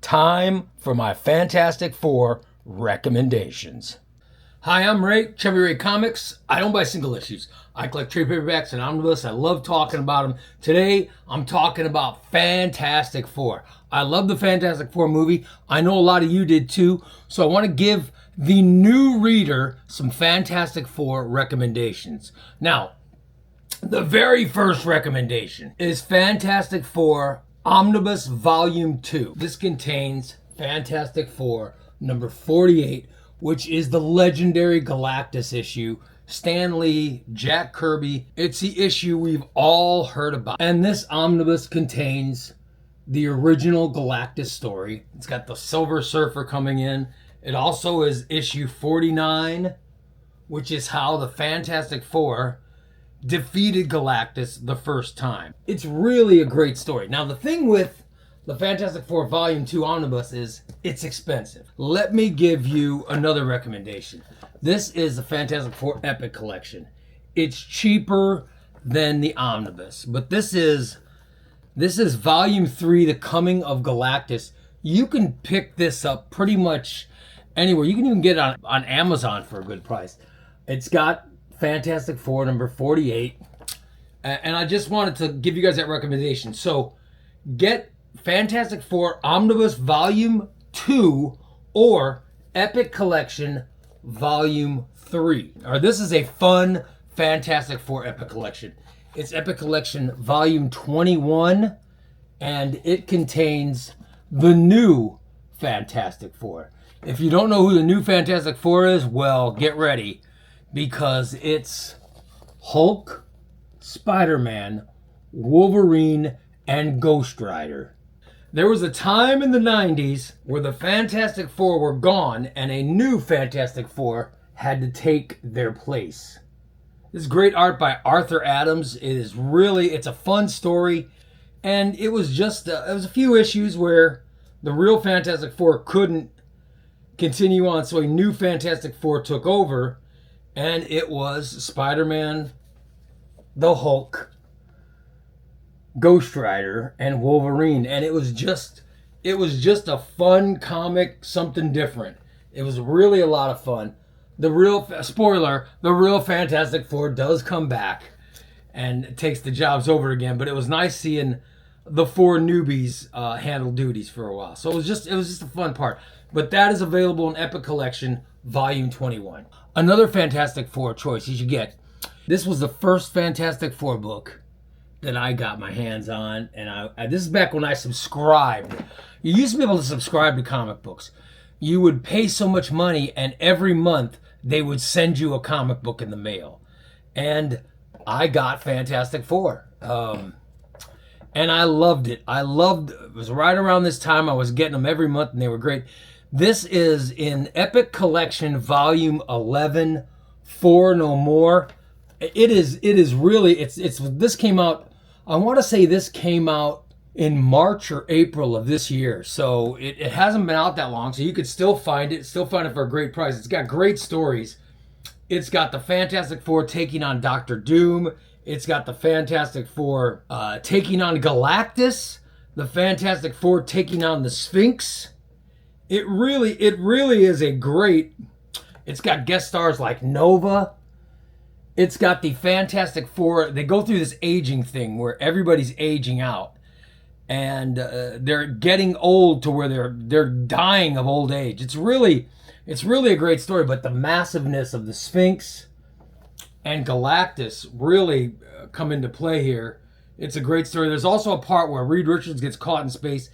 time for my Fantastic Four recommendations. Hi, I'm Ray, Chevy Ray Comics. I don't buy single issues. I collect trade paperbacks and omnibus. I love talking about them. Today, I'm talking about Fantastic Four. I love the Fantastic Four movie. I know a lot of you did too. So I want to give the new reader some Fantastic Four recommendations. Now, the very first recommendation is Fantastic Four Omnibus Volume 2. This contains Fantastic Four number 48, which is the legendary Galactus issue. Stan Lee, Jack Kirby. It's the issue we've all heard about. And this omnibus contains the original Galactus story. It's got the Silver Surfer coming in. It also is issue 49, which is how the Fantastic Four defeated Galactus the first time. It's really a great story. Now, the thing with the Fantastic Four Volume 2 Omnibus is it's expensive. Let me give you another recommendation. This is the Fantastic Four Epic Collection. It's cheaper than the Omnibus, but this is Volume 3, The Coming of Galactus. You can pick this up pretty much anywhere. You can even get it on Amazon for a good price. It's got Fantastic Four number 48, and I just wanted to give you guys that recommendation. So get Fantastic Four Omnibus Volume 2 or Epic Collection Volume 3. Or this is a fun Fantastic Four Epic Collection. It's Epic Collection Volume 21, and it contains the new Fantastic Four. If you don't know who the new Fantastic Four is, well, get ready, because it's Hulk, Spider-Man, Wolverine, and Ghost Rider. There was a time in the 90s where the Fantastic Four were gone and a new Fantastic Four had to take their place. This is great art by Arthur Adams. It's a fun story, and it was a few issues where the real Fantastic Four couldn't continue on, so a new Fantastic Four took over, and it was Spider-Man, the Hulk, Ghost Rider, and Wolverine. And it was just a fun comic, something different. It was really a lot of fun. The real Fantastic Four does come back and takes the jobs over again, but it was nice seeing the four newbies handle duties for a while. So it was just a fun part. But that is available in Epic Collection Volume 21. Another Fantastic Four choice you should get. This was the first Fantastic Four book that I got my hands on, and this is back when I subscribed. You used to be able to subscribe to comic books. You would pay so much money, and every month they would send you a comic book in the mail. And I got Fantastic Four. And I loved it. It was right around this time I was getting them every month, and they were great. This is in Epic Collection Volume 11, Four No More. This came out, I want to say this came out in March or April of this year. So it hasn't been out that long, so you could still find it for a great price. It's got great stories. It's got the Fantastic Four taking on Doctor Doom. It's got the Fantastic Four taking on Galactus. The Fantastic Four taking on the Sphinx. It really is a great. It's got guest stars like Nova. It's got the Fantastic Four. They go through this aging thing where everybody's aging out, and they're getting old to where they're dying of old age. It's really a great story. But the massiveness of the Sphinx and Galactus really come into play here. It's a great story. There's also a part where Reed Richards gets caught in space.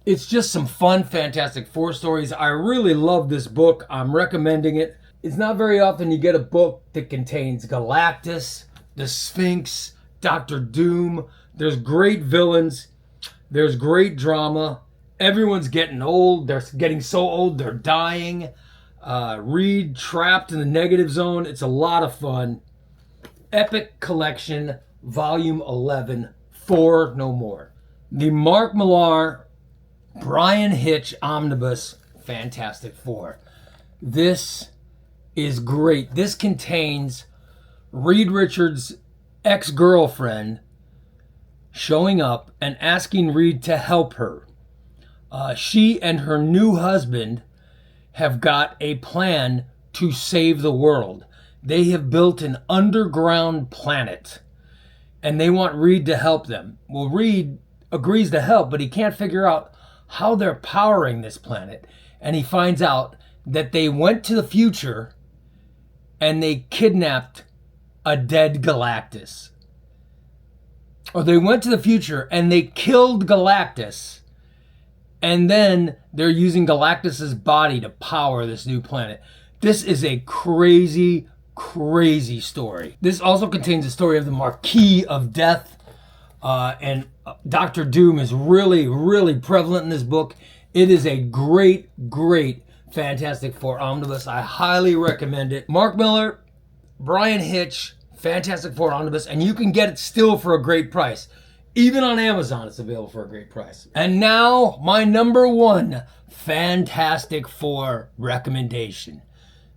It's just some fun Fantastic Four stories. I really love this book. I'm recommending it. It's not very often you get a book that contains Galactus, the Sphinx, Doctor Doom. There's great villains. There's great drama. Everyone's getting old. They're getting so old they're dying. Reed trapped in the negative zone. It's a lot of fun. Epic Collection Volume 11, Four No More. The Mark Millar, Brian Hitch Omnibus Fantastic Four. This is great. This contains Reed Richards' ex-girlfriend showing up and asking Reed to help her. She and her new husband have got a plan to save the world. They have built an underground planet, and they want Reed to help them. Well, Reed agrees to help, but he can't figure out how they're powering this planet. And he finds out that they went to the future and they kidnapped a dead Galactus. Or they went to the future and they killed Galactus. And then they're using Galactus's body to power this new planet. This is a crazy, crazy story. This also contains the story of the Marquis of Death. And Dr. Doom is really, really prevalent in this book. It is a great, great Fantastic Four omnibus. I highly recommend it. Mark Millar, Brian Hitch, Fantastic Four omnibus, and you can get it still for a great price. Even on Amazon, it's available for a great price. And now, my number one Fantastic Four recommendation.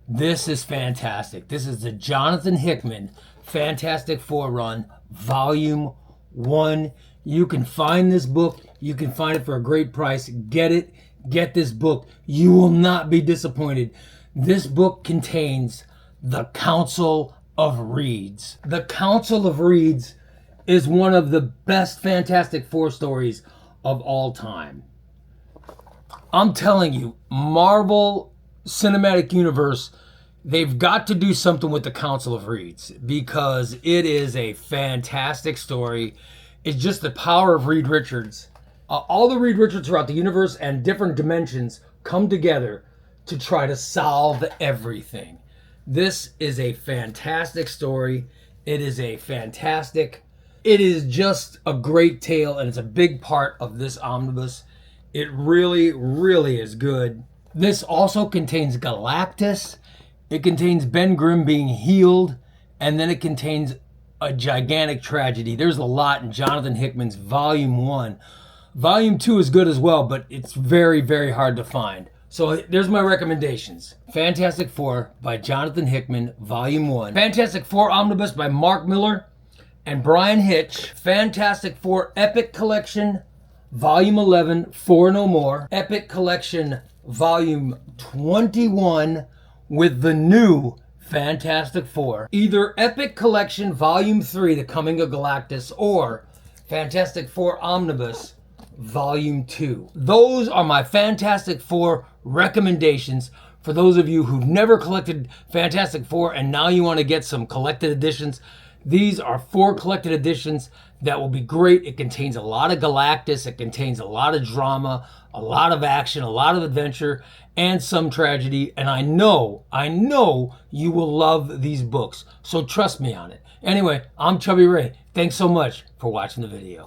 This is fantastic. This is the Jonathan Hickman Fantastic Four run, Volume 1. You can find this book. You can find it for a great price. Get it. Get this book. You will not be disappointed. This book contains the Council of Reeds. The Council of Reeds is one of the best Fantastic Four stories of all time. I'm telling you, Marvel Cinematic Universe, they've got to do something with the Council of Reeds because it is a fantastic story. It's just the power of Reed Richards. All the Reed Richards throughout the universe and different dimensions come together to try to solve everything. This is a fantastic story. It is just a great tale, and it's a big part of this omnibus. It really, really is good. This also contains Galactus. It contains Ben Grimm being healed, and then it contains a gigantic tragedy. There's a lot in Jonathan Hickman's Volume 1. Volume 2 is good as well, but it's very, very hard to find. So there's my recommendations. Fantastic Four by Jonathan Hickman, Volume 1. Fantastic Four Omnibus by Mark Millar and Brian Hitch. Fantastic Four Epic Collection, Volume 11, Four No More. Epic Collection, Volume 21 with the new Fantastic Four. Either Epic Collection, Volume 3, The Coming of Galactus, or Fantastic Four Omnibus, Volume 2. Those are my Fantastic Four recommendations for those of you who've never collected Fantastic Four and now you want to get some collected editions. These are 4 collected editions that will be great. It contains a lot of Galactus. It contains a lot of drama, a lot of action, a lot of adventure, and some tragedy. And I know you will love these books. So trust me on it. Anyway, I'm Chubby Ray. Thanks so much for watching the video.